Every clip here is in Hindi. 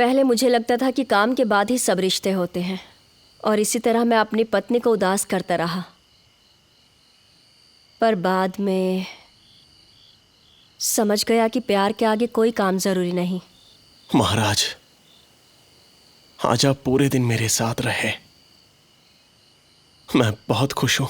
पहले मुझे लगता था कि काम के बाद ही सब रिश्ते होते हैं, और इसी तरह मैं अपनी पत्नी को उदास करता रहा। पर बाद में समझ गया कि प्यार के आगे कोई काम जरूरी नहीं। महाराज, आज आप पूरे दिन मेरे साथ रहे। मैं बहुत खुश हूं।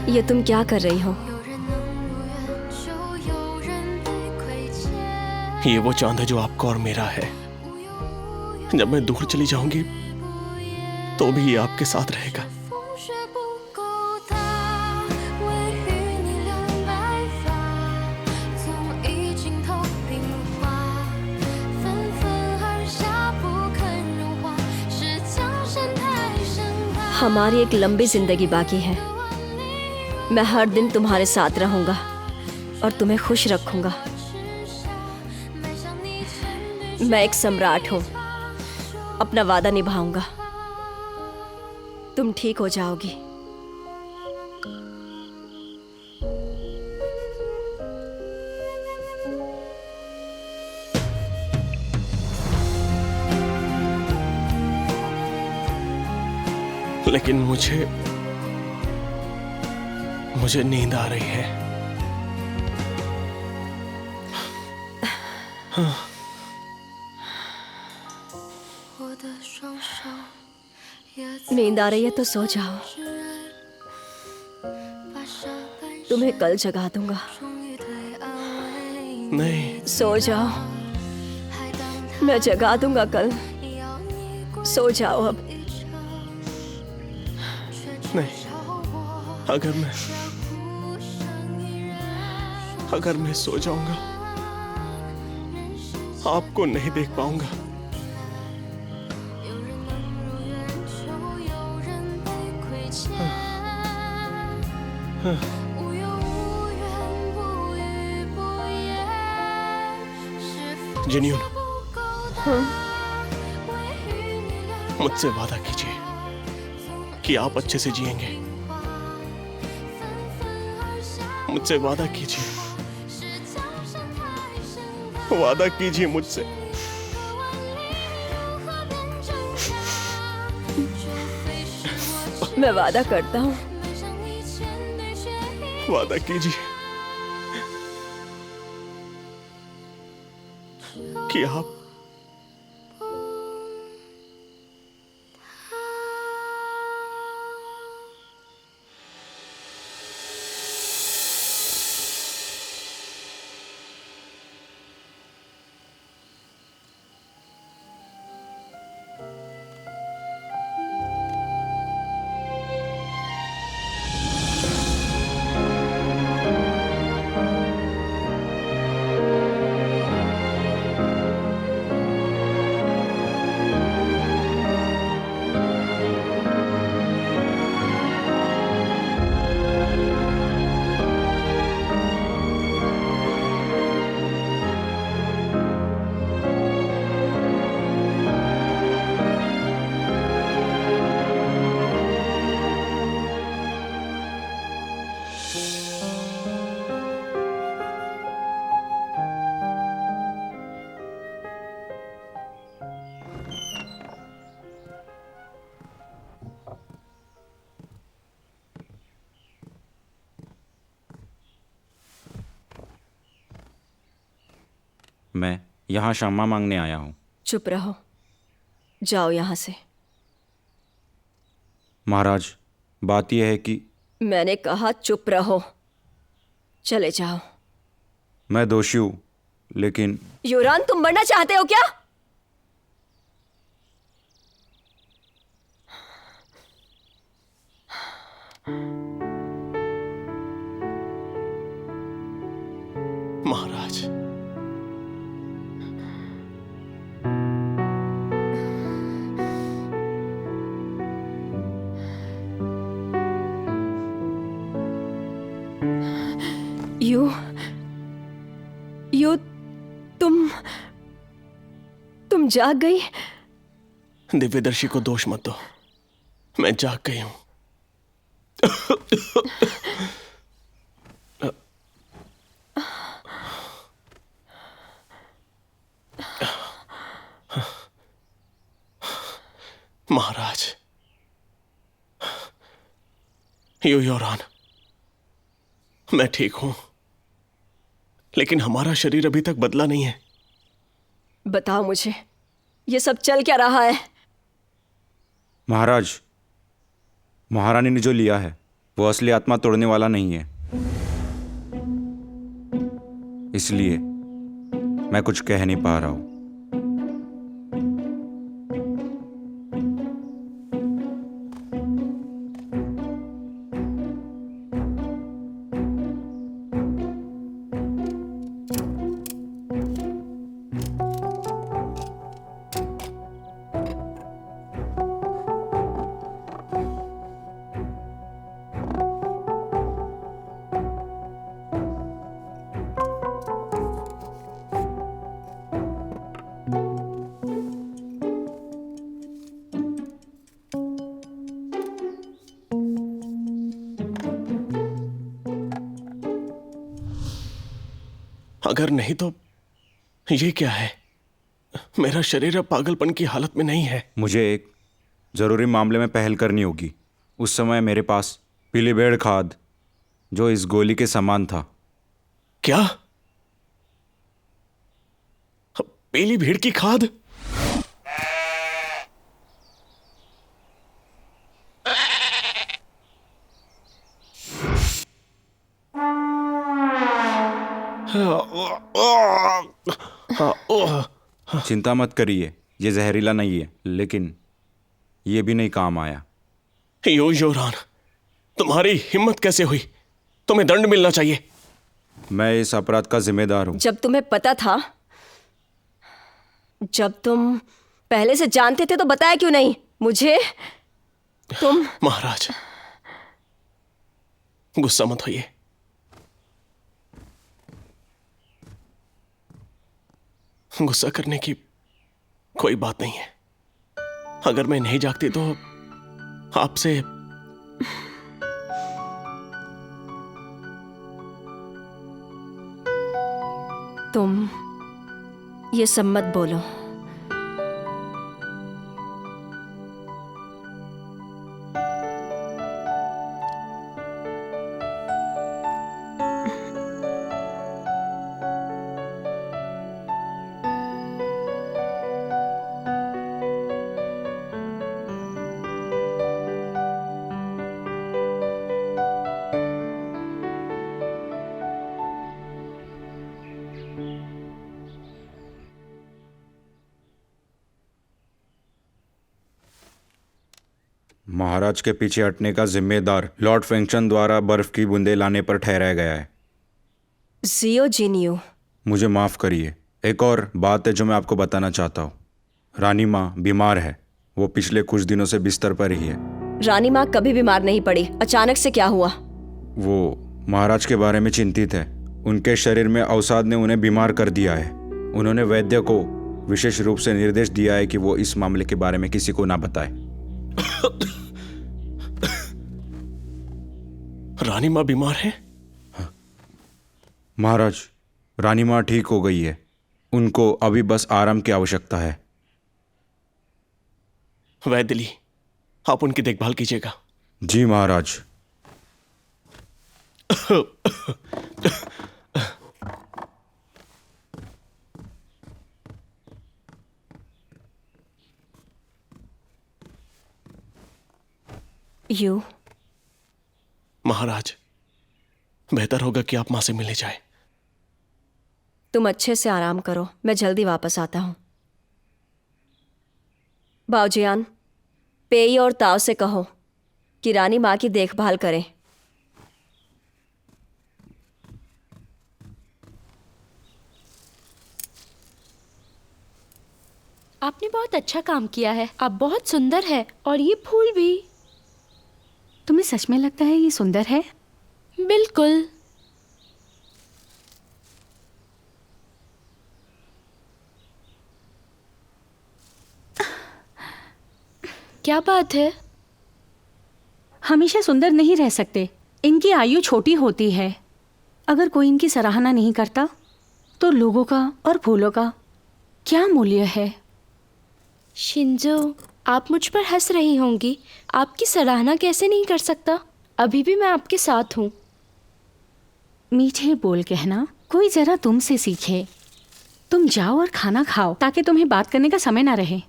ये तुम क्या कर रही हो? ये वो चांद है जो आपका और मेरा है। जब मैं दूर चली जाऊंगी तो भी ये आपके साथ रहेगा। हमारी एक लंबी जिंदगी बाकी है। मैं हर दिन तुम्हारे साथ रहूंगा और तुम्हें खुश रखूंगा। मैं एक सम्राट हूं, अपना वादा निभाऊंगा। तुम ठीक हो जाओगी। लेकिन मुझे नींद आ रही है। नींद आ रही है तो सो जाओ। तुम्हें कल जगा दूंगा। नहीं, सो जाओ, मैं जगा दूंगा कल। सो जाओ अब। नहीं, अगर मैं सो जाऊंगा आपको नहीं देख पाऊंगा। जिन्यून, मुझसे वादा कीजिए कि आप अच्छे से जिएंगे। मुझसे वादा कीजिए, वादा कीजिए मुझसे। मैं वादा करता हूँ। वादा कीजिए कि आप मैं यहाँ क्षमा मांगने आया हूँ। चुप रहो, जाओ यहाँ से। महाराज, बात यह है कि मैंने कहा चुप रहो, चले जाओ। मैं दोषी हूँ, लेकिन युवरान, तुम मरना चाहते हो क्या? महाराज, यू यू तुम जाग गई? दिव्यदर्शी को दोष मत दो, मैं जाग गई हूं। महाराज, योरान, मैं ठीक हूं, लेकिन हमारा शरीर अभी तक बदला नहीं है। बताओ मुझे, ये सब चल क्या रहा है? महाराज, महारानी ने जो लिया है वो असली आत्मा तोड़ने वाला नहीं है, इसलिए मैं कुछ कह नहीं पा रहा हूं। अगर नहीं तो ये क्या है? मेरा शरीर अब पागलपन की हालत में नहीं है। मुझे एक जरूरी मामले में पहल करनी होगी। उस समय मेरे पास पीलीभेड़ खाद, जो इस गोली के समान था। क्या? पीलीभीड़ की खाद? चिंता मत करिए, ये जहरीला नहीं है, लेकिन ये भी नहीं काम आया। योरान, तुम्हारी हिम्मत कैसे हुई? तुम्हें दंड मिलना चाहिए। मैं इस अपराध का जिम्मेदार हूं। जब तुम्हें पता था, जब तुम पहले से जानते थे तो बताया क्यों नहीं मुझे? तुम महाराज, गुस्सा मत होइए। गुस्सा करने की कोई बात नहीं है। अगर मैं नहीं जागती तो आपसे तुम ये सब मत बोलो। महाराज के पीछे हटने का जिम्मेदार लॉर्ड फेंगशन द्वारा बर्फ की बूंदें लाने पर ठहराया गया है। जियो जिनियो, मुझे माफ़ करिए, एक और बात है जो मैं आपको बताना चाहता हूँ। रानी माँ बीमार है, वो पिछले कुछ दिनों से बिस्तर पर ही है। रानी माँ कभी बीमार नहीं पड़ी, अचानक से क्या हुआ? वो महाराज के बारे में चिंतित है। उनके शरीर में अवसाद ने उन्हें बीमार कर दिया है। उन्होंने वैद्य को विशेष रूप से निर्देश दिया है कि वो इस मामले के बारे में किसी को ना बताए। रानी माँ बीमार है? महाराज, रानी माँ ठीक हो गई है। उनको अभी बस आराम की आवश्यकता है। वैद्यली, आप उनकी देखभाल कीजिएगा। जी महाराज। यू, महाराज, बेहतर होगा कि आप मां से मिलने जाएं। तुम अच्छे से आराम करो, मैं जल्दी वापस आता हूं। बाओजियान, पेई और ताओ से कहो कि रानी माँ की देखभाल करें। आपने बहुत अच्छा काम किया है। आप बहुत सुंदर है और ये फूल भी। तुम्हें सच में लगता है ये सुंदर है? बिल्कुल। क्या बात है? हमेशा सुंदर नहीं रह सकते, इनकी आयु छोटी होती है। अगर कोई इनकी सराहना नहीं करता तो लोगों का और फूलों का क्या मूल्य है? शिंजो, आप मुझ पर हंस रही होंगी। आपकी सराहना कैसे नहीं कर सकता? अभी भी मैं आपके साथ हूँ। मीठे बोल कहना कोई जरा तुमसे सीखे। तुम जाओ और खाना खाओ ताकि तुम्हें बात करने का समय ना रहे।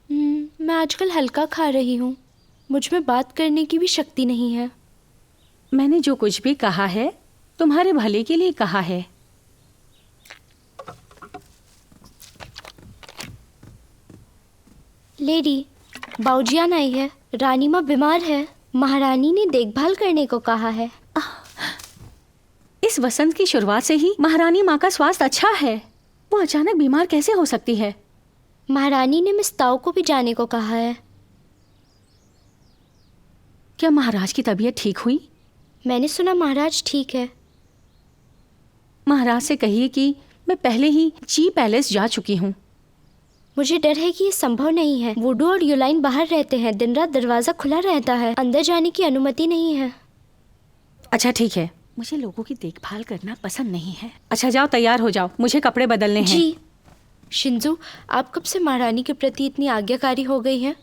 मैं आजकल हल्का खा रही हूँ। मुझ में बात करने की भी शक्ति नहीं है। मैंने जो कुछ भी कहा है तुम्हारे भले के लिए कहा है। लेडी, बाऊजियान आई है। रानी माँ बीमार है। महारानी ने देखभाल करने को कहा है। इस वसंत की शुरुआत से ही महारानी माँ का स्वास्थ्य अच्छा है। वो अचानक बीमार कैसे हो सकती है? महारानी ने मिस ताओ को भी जाने को कहा है। क्या महाराज की तबीयत ठीक हुई? मैंने सुना महाराज ठीक है। महाराज से कहिए कि मैं पहले ही ची पैलेस जा चुकी हूँ। मुझे डर है कि ये संभव नहीं है। वुडू और यूलाइन बाहर रहते हैं। दिन रात दरवाजा खुला रहता है। अंदर जाने की अनुमति नहीं है। अच्छा ठीक है, मुझे लोगों की देखभाल करना पसंद नहीं है। अच्छा जाओ, तैयार हो जाओ, मुझे कपड़े बदलने हैं। जी। शिंजू, आप कब से महारानी के प्रति इतनी आज्ञाकारी हो गई हैं?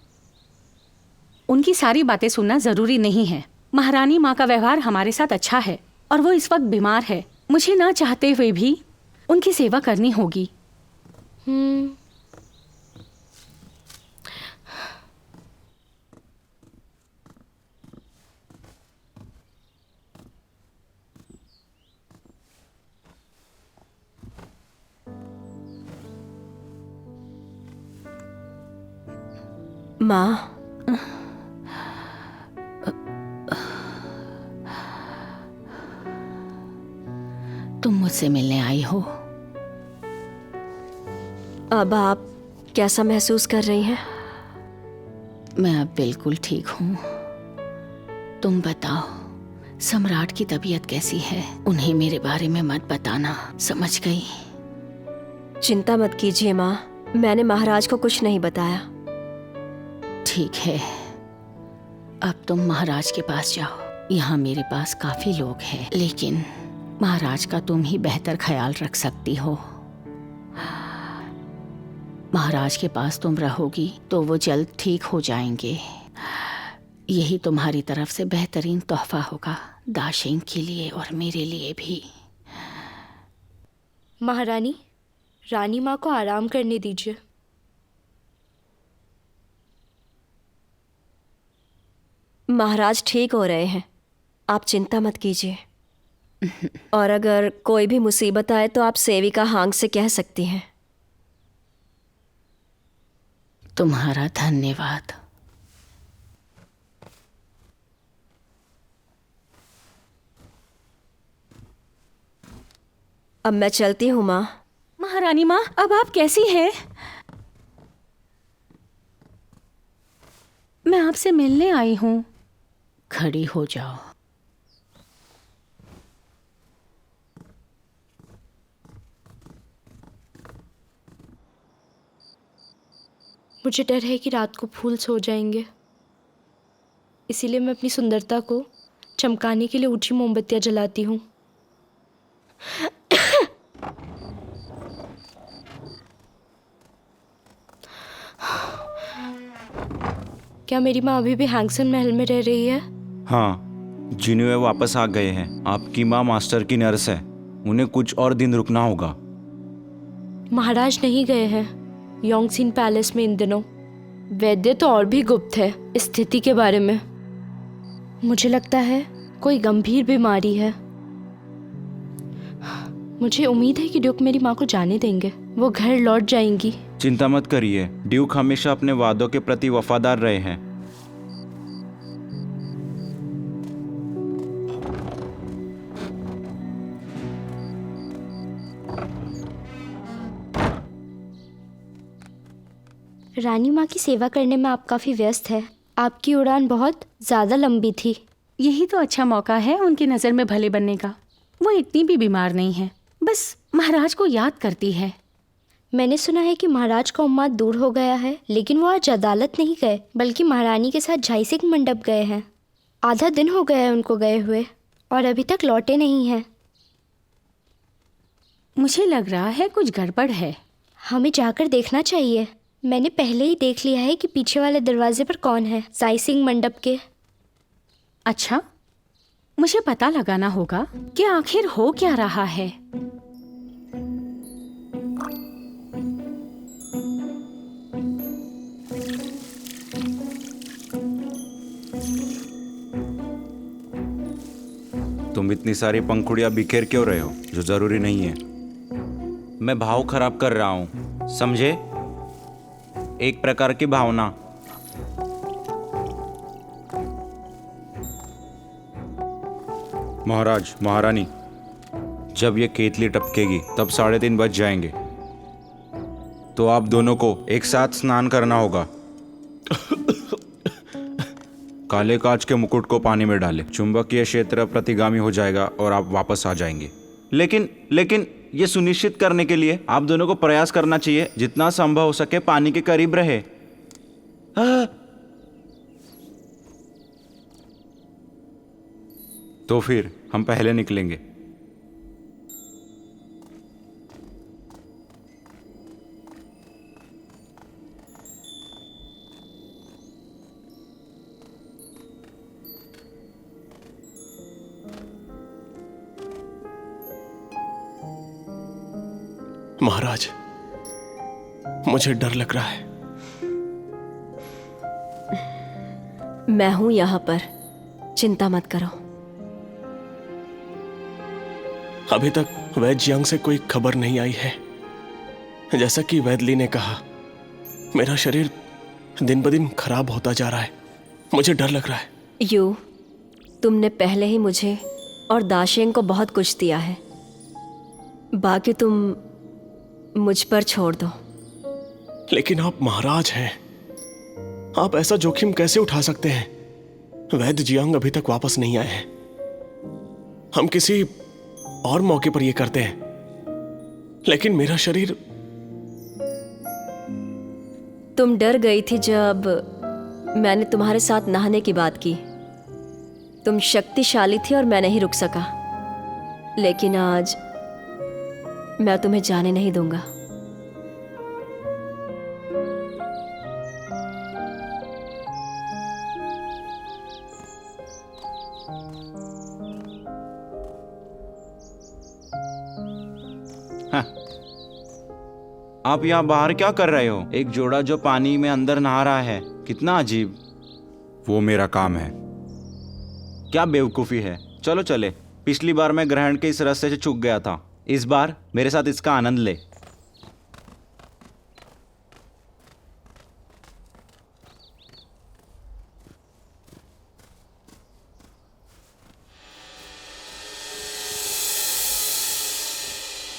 उनकी सारी बातें सुनना जरूरी नहीं है। महारानी माँ का व्यवहार हमारे साथ अच्छा है और वो इस वक्त बीमार है। मुझे ना चाहते हुए भी उनकी सेवा करनी होगी। माँ, तुम मुझसे मिलने आई हो? अब आप कैसा महसूस कर रही हैं? मैं अब बिल्कुल ठीक हूँ। तुम बताओ, सम्राट की तबीयत कैसी है? उन्हें मेरे बारे में मत बताना, समझ गई? चिंता मत कीजिए माँ, मैंने महाराज को कुछ नहीं बताया। ठीक है, अब तुम महाराज के पास जाओ। यहाँ मेरे पास काफी लोग हैं, लेकिन महाराज का तुम ही बेहतर ख्याल रख सकती हो। महाराज के पास तुम रहोगी तो वो जल्द ठीक हो जाएंगे। यही तुम्हारी तरफ से बेहतरीन तोहफा होगा, दाशिंग के लिए और मेरे लिए भी। महारानी, रानी माँ को आराम करने दीजिए। महाराज ठीक हो रहे हैं, आप चिंता मत कीजिए। और अगर कोई भी मुसीबत आए तो आप सेविका हांग से कह सकती हैं। तुम्हारा धन्यवाद। अब मैं चलती हूँ माँ। महारानी माँ, अब आप कैसी हैं? मैं आपसे मिलने आई हूँ। खड़ी हो जाओ। मुझे डर है कि रात को फूल सो जाएंगे, इसीलिए मैं अपनी सुंदरता को चमकाने के लिए ऊंची मोमबत्तियां जलाती हूँ। क्या मेरी माँ अभी भी हैंगसन महल में रह रही है? हाँ, जिन्हुए वापस आ गए हैं। आपकी माँ मास्टर की नर्स है, उन्हें कुछ और दिन रुकना होगा। महाराज नहीं गए हैं योंगसिन पैलेस में इन दिनों। वैद्य तो और भी गुप्त है इस स्थिति के बारे में। मुझे लगता है कोई गंभीर बीमारी है। मुझे उम्मीद है कि ड्यूक मेरी माँ को जाने देंगे, वो घर लौट जाएंगी। चिंता मत करिए, ड्यूक हमेशा अपने वादों के प्रति वफादार रहे हैं। रानी माँ की सेवा करने में आप काफ़ी व्यस्त है। आपकी उड़ान बहुत ज़्यादा लंबी थी। यही तो अच्छा मौका है उनकी नज़र में भले बनने का। वो इतनी भी बीमार नहीं है, बस महाराज को याद करती है। मैंने सुना है कि महाराज का उम्माद दूर हो गया है, लेकिन वो आज अदालत नहीं गए बल्कि महारानी के साथ झाईसिंह मंडप गए हैं। आधा दिन हो गया है उनको गए हुए और अभी तक लौटे नहीं हैं। मुझे लग रहा है कुछ गड़बड़ है। हमें जाकर देखना चाहिए। मैंने पहले ही देख लिया है कि पीछे वाले दरवाजे पर कौन है, झाईसिंह मंडप के। अच्छा, मुझे पता लगाना होगा कि आखिर हो क्या रहा है। तुम इतनी सारी पंखुड़ियां बिखेर क्यों रहे हो जो जरूरी नहीं है? मैं भाव खराब कर रहा हूं, समझे? एक प्रकार की भावना। महाराज, महारानी, जब ये केतली टपकेगी तब 3:30 बज जाएंगे, तो आप दोनों को एक साथ स्नान करना होगा। काले कांच के मुकुट को पानी में डालें, चुंबकीय क्षेत्र प्रतिगामी हो जाएगा और आप वापस आ जाएंगे। लेकिन ये सुनिश्चित करने के लिए आप दोनों को प्रयास करना चाहिए जितना संभव हो सके पानी के करीब रहे। तो फिर हम पहले निकलेंगे। महाराज, मुझे डर लग रहा है। मैं हूं यहाँ पर, चिंता मत करो। अभी तक वैद्य जियांग से कोई खबर नहीं आई है। जैसा कि वैदली ने कहा, मेरा शरीर दिन ब दिन खराब होता जा रहा है। मुझे डर लग रहा है। तुमने पहले ही मुझे और दाशेंग को बहुत कुछ दिया है, बाकी तुम मुझ पर छोड़ दो। लेकिन आप महाराज हैं, आप ऐसा जोखिम कैसे उठा सकते हैं? वैद्य जियांग अभी तक वापस नहीं आए हैं। हम किसी और मौके पर यह करते हैं, लेकिन मेरा शरीर। तुम डर गई थी जब मैंने तुम्हारे साथ नहाने की बात की। तुम शक्तिशाली थी और मैं नहीं रुक सका, लेकिन आज मैं तुम्हें जाने नहीं दूंगा। आप यहाँ बाहर क्या कर रहे हो? एक जोड़ा जो पानी में अंदर नहा रहा है, कितना अजीब। वो मेरा काम है। क्या बेवकूफ़ी है। चलो चले। पिछली बार मैं ग्रहण के इस रास्ते से चूक गया था, इस बार मेरे साथ इसका आनंद ले।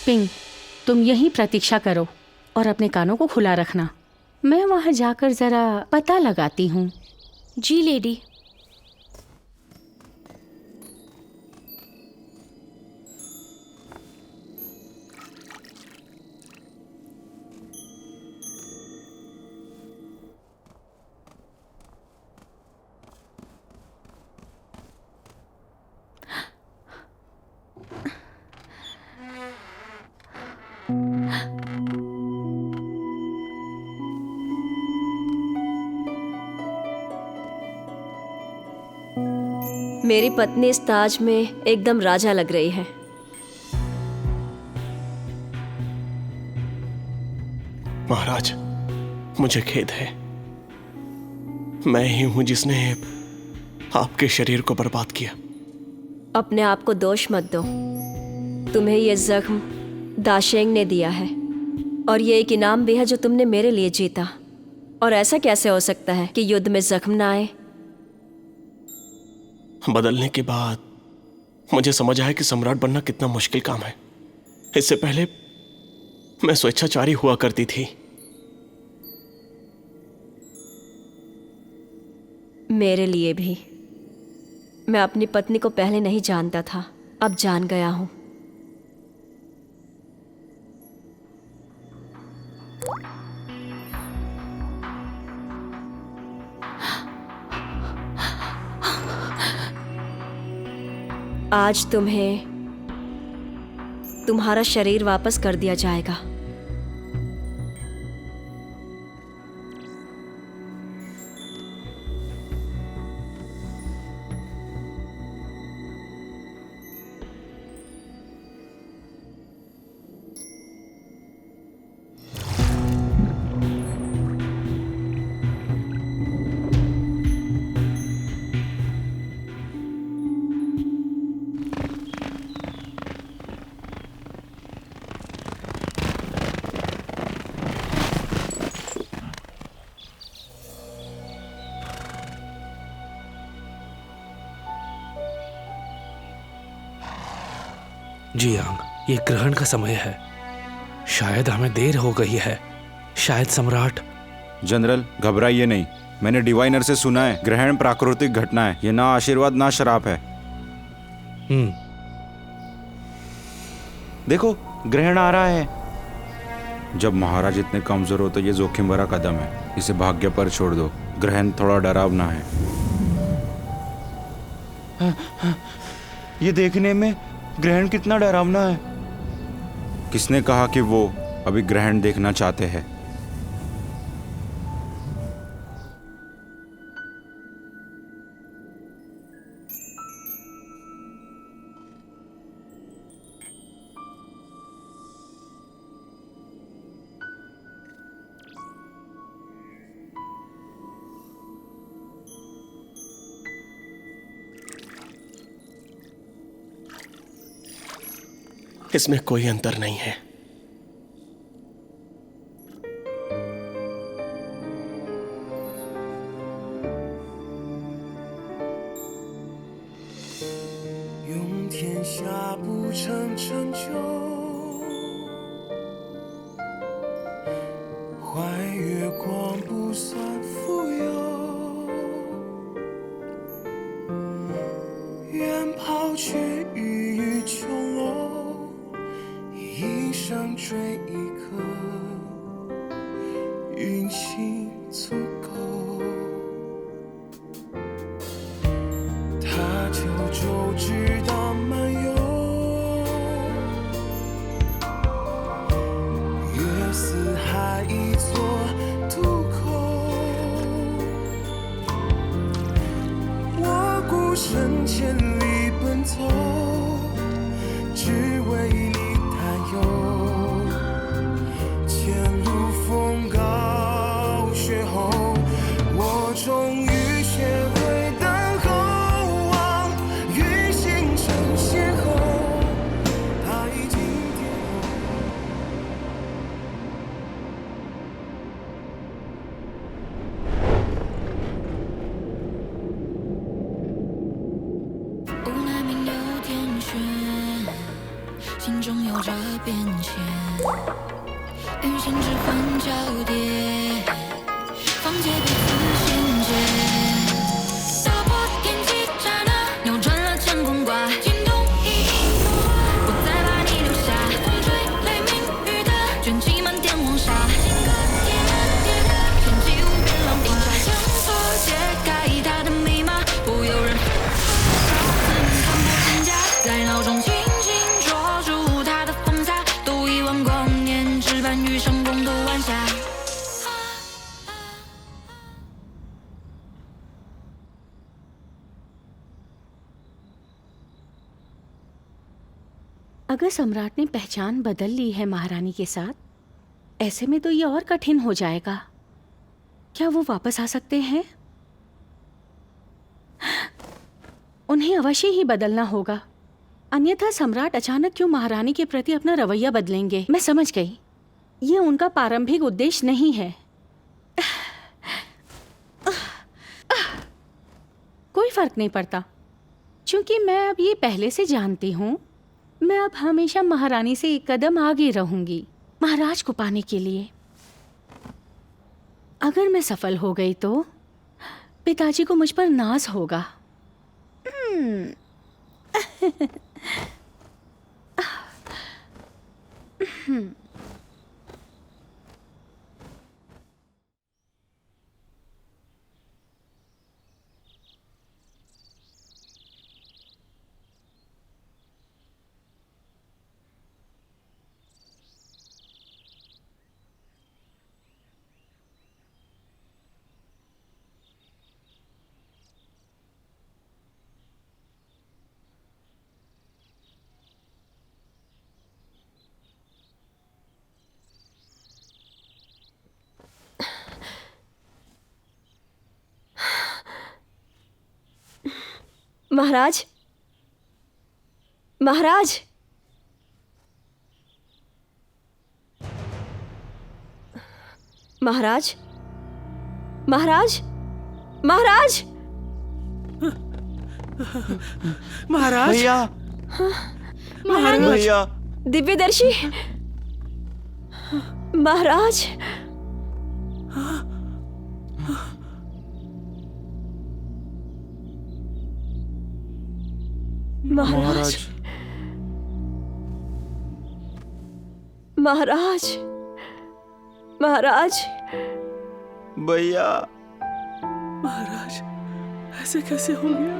पिंग, तुम यहीं प्रतीक्षा करो और अपने कानों को खुला रखना। मैं वहां जाकर जरा पता लगाती हूँ। जी लेडी। मेरी पत्नी इस ताज में एकदम राजा लग रही है। महाराज, मुझे खेद है। मैं ही हूं जिसने आपके शरीर को बर्बाद किया। अपने आप को दोष मत दो। तुम्हें यह जख्म दाशेंग ने दिया है, और ये एक इनाम भी है जो तुमने मेरे लिए जीता। और ऐसा कैसे हो सकता है कि युद्ध में जख्म ना आए? बदलने के बाद मुझे समझ आया कि सम्राट बनना कितना मुश्किल काम है। इससे पहले मैं स्वेच्छाचारी हुआ करती थी, मेरे लिए भी। मैं अपनी पत्नी को पहले नहीं जानता था, अब जान गया हूँ। आज तुम्हें तुम्हारा शरीर वापस कर दिया जाएगा। जियांग, ये ग्रहण का समय है। शायद हमें देर हो गई है। शायद सम्राट। जनरल, घबराइए नहीं। मैंने डिवाइनर से सुना है ग्रहण प्राकृतिक घटना है, ये ना आशीर्वाद ना श्राप है। देखो, ग्रहण आ रहा है। जब महाराज इतने कमजोर हो तो ये जोखिम भरा कदम है। इसे भाग्य पर छोड़ दो। ग्रहण थोड़ा डरावना है। ये देखने में ग्रहण कितना डरावना है। किसने कहा कि वो अभी ग्रहण देखना चाहते हैं? इसमें कोई अंतर नहीं है। अगर सम्राट ने पहचान बदल ली है महारानी के साथ, ऐसे में तो ये और कठिन हो जाएगा। क्या वो वापस आ सकते हैं? उन्हें अवश्य ही बदलना होगा, अन्यथा सम्राट अचानक क्यों महारानी के प्रति अपना रवैया बदलेंगे। मैं समझ गई, ये उनका प्रारंभिक उद्देश्य नहीं है। कोई फर्क नहीं पड़ता, क्योंकि मैं अब ये पहले से जानती हूँ। मैं अब हमेशा महारानी से एक कदम आगे रहूंगी महाराज को पाने के लिए। अगर मैं सफल हो गई तो पिताजी को मुझ पर नाज होगा। महाराज, महाराज, महाराज, महाराज, महाराज, महाराज, भैया, भैया, दिव्यदर्शी, महाराज, महाराज, महाराज, महाराज, भैया, महाराज, ऐसे कैसे हो गया?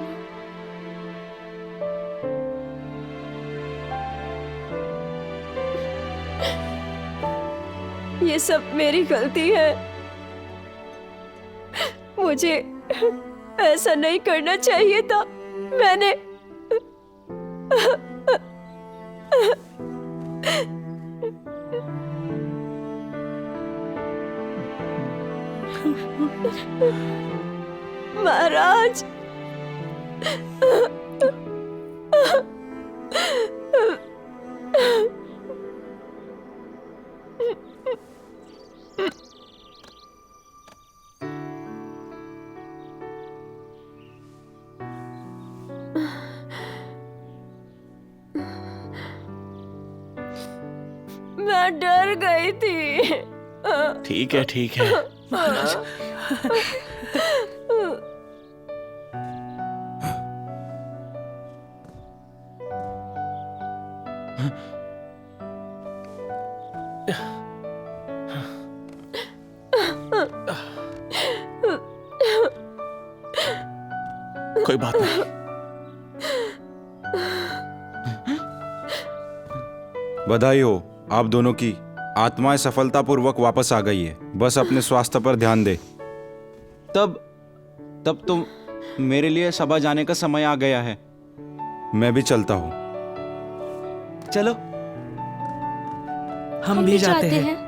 ये सब मेरी गलती है। मुझे ऐसा नहीं करना चाहिए था। मैंने महाराज, मैं डर गई थी। ठीक है, ठीक है। कोई बात नहीं। बधाई हो आप दोनों की। आत्माएं सफलतापूर्वक वापस आ गई है। बस अपने स्वास्थ्य पर ध्यान दे। तब तो मेरे लिए सभा जाने का समय आ गया है। मैं भी चलता हूँ। चलो। हम भी जाते हैं।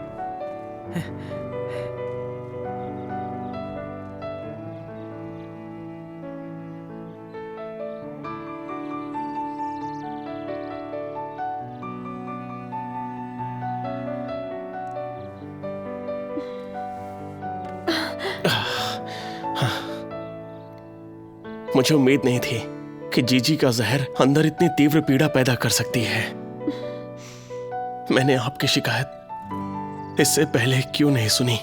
मुझे उम्मीद नहीं थी कि जीजी का जहर अंदर इतनी तीव्र पीड़ा पैदा कर सकती है। मैंने आपकी शिकायत इससे पहले क्यों नहीं सुनी?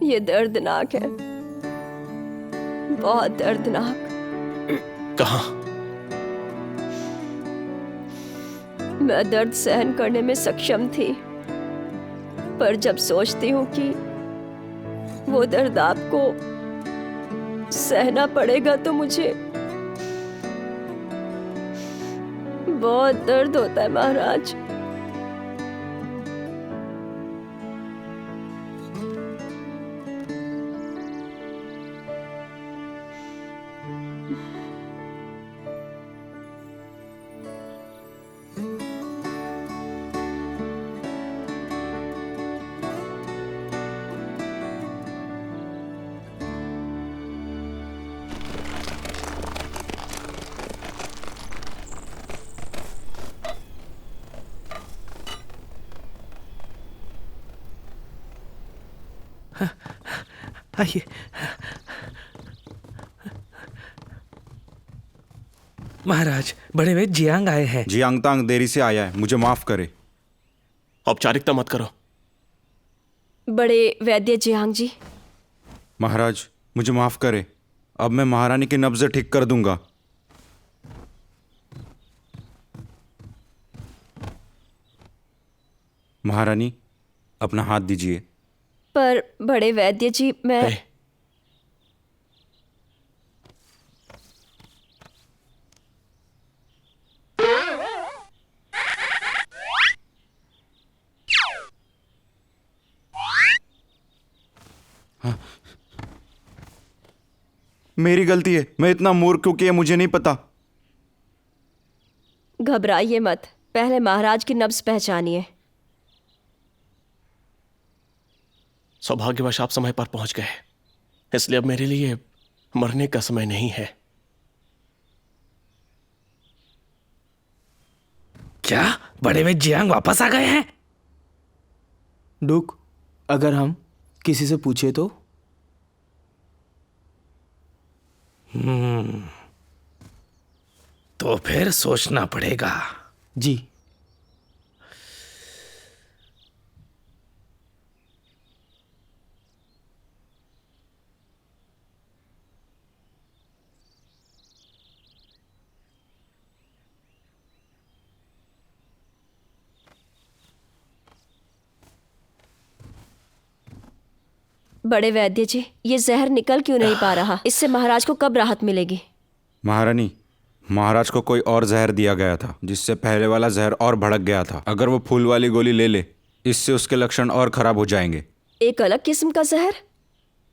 ये दर्दनाक है, बहुत दर्दनाक। कहाँ? मैं दर्द सहन करने में सक्षम थी, पर जब सोचती हूँ कि वो दर्द आपको सहना पड़ेगा तो मुझे बहुत दर्द होता है महाराज। आइए। महाराज, बड़े वैद्य जियांग आए हैं। जियांग तांग देरी से आया है, मुझे माफ करे। औपचारिकता मत करो। बड़े वैद्य जियांग जी, महाराज, मुझे माफ करें। अब मैं महारानी की नब्ज़ ठीक कर दूंगा। महारानी, अपना हाथ दीजिए। पर बड़े वैद्य जी, मैं हे, मेरी गलती है, मैं इतना मूर्ख क्यों किया मुझे नहीं पता। घबराइए मत, पहले महाराज की नब्ज पहचानिए। सौभाग्यवश आप समय पर पहुंच गए, इसलिए अब मेरे लिए मरने का समय नहीं है। क्या बड़े वे जियांग वापस आ गए हैं? डुक, अगर हम किसी से पूछे तो? तो फिर सोचना पड़ेगा। जी। बड़े वैद्य जी, ये जहर निकल क्यों नहीं पा रहा? इससे महाराज को कब राहत मिलेगी? महारानी, महाराज को कोई और जहर दिया गया था, जिससे पहले वाला जहर और भड़क गया था। अगर वो फूल वाली गोली ले ले, इससे उसके लक्षण और खराब हो जाएंगे। एक अलग किस्म का जहर?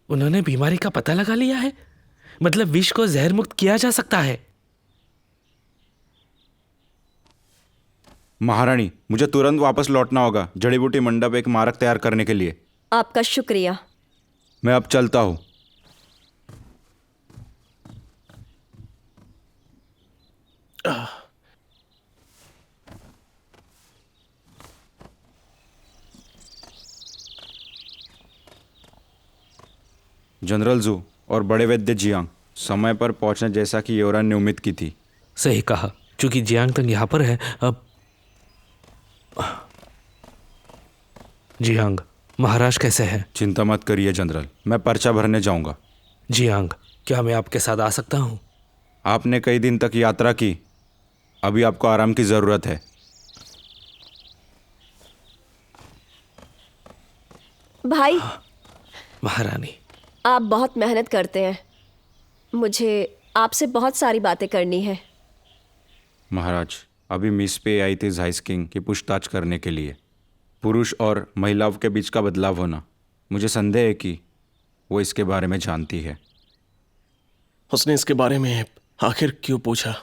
उन्होंने बीमारी का पता लगा लिया है, मतलब विष को जहर मुक्त किया जा सकता है। महारानी, मुझे तुरंत वापस लौटना होगा जड़ी बूटी मंडप एक मारक तैयार करने के लिए। आपका शुक्रिया। मैं अब चलता हूँ। जनरल जू और बड़े वैद्य जियांग समय पर पहुंचने जैसा कि योरा ने उम्मीद की थी। सही कहा, क्योंकि जियांग तक यहाँ पर है। अब जियांग, महाराज कैसे हैं? चिंता मत करिए जनरल, मैं पर्चा भरने जाऊंगा। जियांग, क्या मैं आपके साथ आ सकता हूँ? आपने कई दिन तक यात्रा की, अभी आपको आराम की ज़रूरत है। भाई, महारानी, आप बहुत मेहनत करते हैं। मुझे आपसे बहुत सारी बातें करनी है। महाराज, अभी मिस पे आई थी झाइस किंग की पूछताछ करने के लिए। पुरुष और महिलाओं के बीच का बदलाव होना, मुझे संदेह है कि वो इसके बारे में जानती है। उसने इसके बारे में आखिर क्यों पूछा?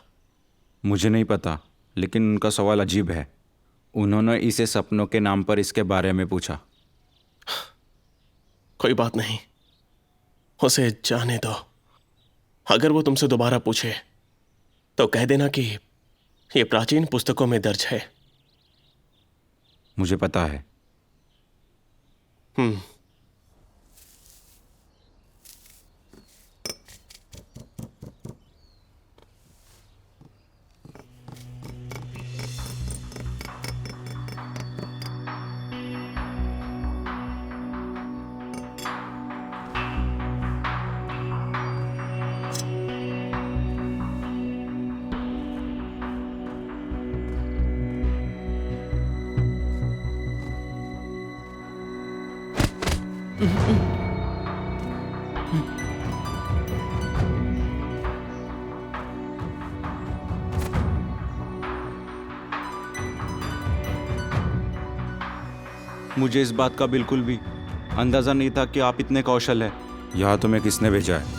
मुझे नहीं पता, लेकिन उनका सवाल अजीब है। उन्होंने इसे सपनों के नाम पर इसके बारे में पूछा। कोई बात नहीं, उसे जाने दो। अगर वो तुमसे दोबारा पूछे तो कह देना कि ये प्राचीन पुस्तकों में दर्ज है। मुझे पता है। मुझे इस बात का बिल्कुल भी अंदाजा नहीं था कि आप इतने कौशल हैं। यहाँ तुम्हें किसने भेजा है?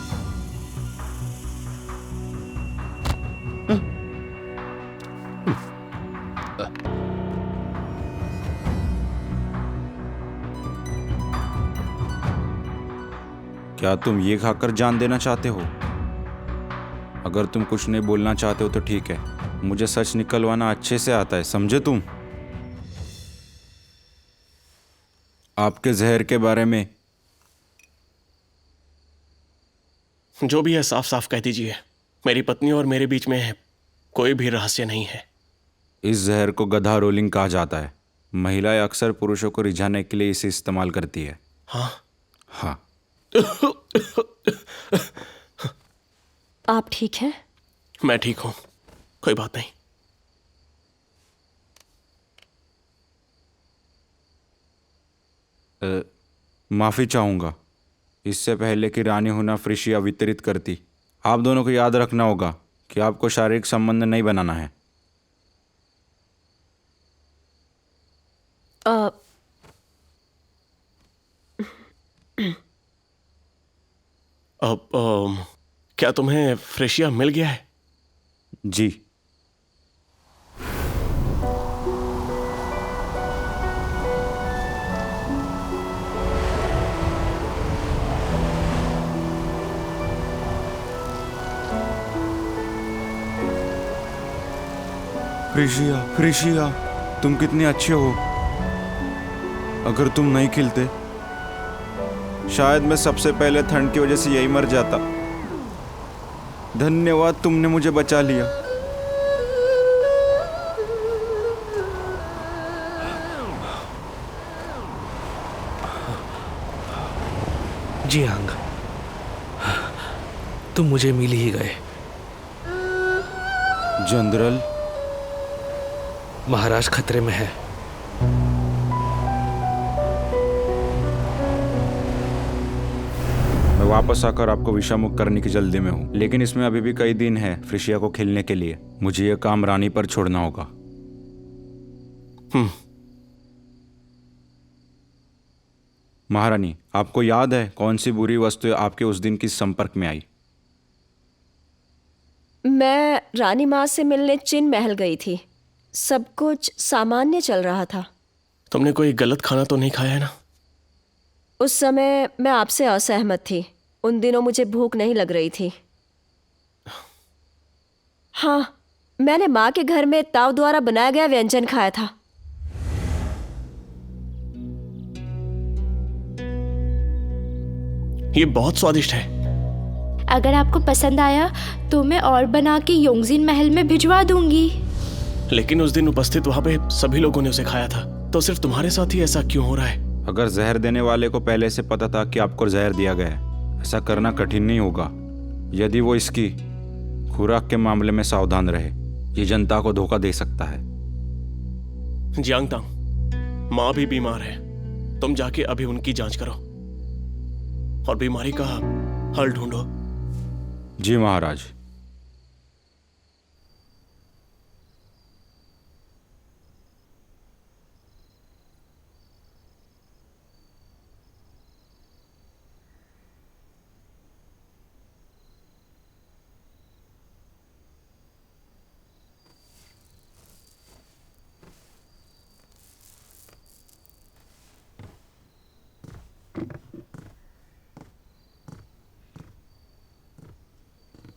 क्या तुम ये खाकर जान देना चाहते हो? अगर तुम कुछ नहीं बोलना चाहते हो तो ठीक है, मुझे सच निकलवाना अच्छे से आता है, समझे तुम? आपके जहर के बारे में जो भी है साफ साफ कह दीजिए। मेरी पत्नी और मेरे बीच में कोई भी रहस्य नहीं है। इस जहर को गधा रोलिंग कहा जाता है। महिलाएं अक्सर पुरुषों को रिझाने के लिए इसे इस्तेमाल करती है। हाँ, हाँ, आप ठीक हैं? मैं ठीक हूं, कोई बात नहीं। माफ़ी चाहूँगा, इससे पहले कि रानी हुना फ्रिशिया वितरित करती। आप दोनों को याद रखना होगा कि आपको शारीरिक संबंध नहीं बनाना है। अब क्या तुम्हें फ्रेशिया मिल गया है? जी। फ्रिशिया, फ्रिशिया, तुम कितने अच्छे हो। अगर तुम नहीं खिलते शायद मैं सबसे पहले ठंड की वजह से यही मर जाता। धन्यवाद, तुमने मुझे बचा लिया। जियांग, तुम मुझे मिल ही गए। जनरल, महाराज खतरे में है। मैं वापस आकर आपको विषामुक्त करने की जल्दी में हूँ, लेकिन इसमें अभी भी कई दिन हैं फ्रिशिया को खेलने के लिए। मुझे यह काम रानी पर छोड़ना होगा। महारानी, आपको याद है कौन सी बुरी वस्तु आपके उस दिन किस संपर्क में आई? मैं रानी माँ से मिलने चिन महल गई थी। सब कुछ सामान्य चल रहा था। तुमने कोई गलत खाना तो नहीं खाया है ना? उस समय मैं आपसे असहमत थी। उन दिनों मुझे भूख नहीं लग रही थी। हाँ, मैंने माँ के घर में ताऊ द्वारा बनाया गया व्यंजन खाया था। ये बहुत स्वादिष्ट है। अगर आपको पसंद आया तो मैं और बना के योंगजिन महल में भिजवा दूंगी। लेकिन उस दिन उपस्थित वहां पे सभी लोगों ने उसे खाया था, तो सिर्फ तुम्हारे साथ ही ऐसा क्यों हो रहा है? अगर जहर देने वाले को पहले से पता था कि आपको जहर दिया गया है, ऐसा करना कठिन नहीं होगा यदि वो इसकी खुराक के मामले में सावधान रहे। ये जनता को धोखा दे सकता है। जियांगतांग, माँ भी बीमार है। तुम जाके अभी उनकी जांच करो और बीमारी का हल ढूंढो। जी महाराज।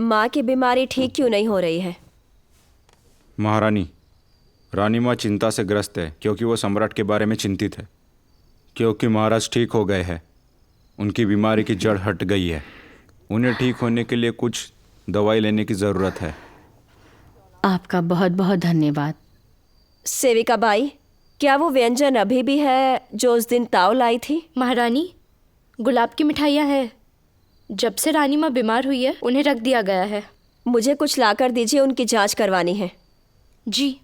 माँ की बीमारी ठीक क्यों नहीं हो रही है? महारानी, रानी माँ चिंता से ग्रस्त है क्योंकि वो सम्राट के बारे में चिंतित है। क्योंकि महाराज ठीक हो गए हैं, उनकी बीमारी की जड़ हट गई है। उन्हें ठीक होने के लिए कुछ दवाई लेने की ज़रूरत है। आपका बहुत बहुत धन्यवाद। सेविका बाई, क्या वो व्यंजन अभी भी है जो उस दिन ताऊ लाई थी? महारानी, गुलाब की मिठाइयाँ हैं। जब से रानी माँ बीमार हुई है उन्हें रख दिया गया है। मुझे कुछ लाकर दीजिए, उनकी जांच करवानी है। जी।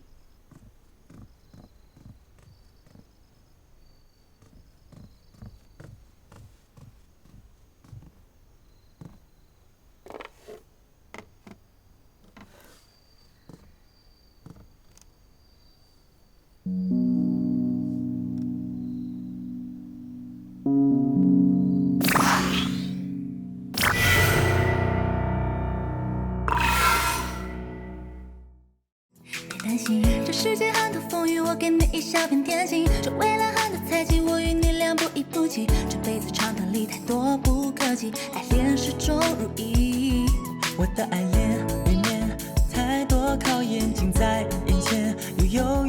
担心这世界很多风雨，我给你一小片天晴。这未来很多猜忌，我与你俩不离不弃。这辈子长短里太多不可及，爱恋始终如一。我的爱恋里面太多考验近在眼前，又有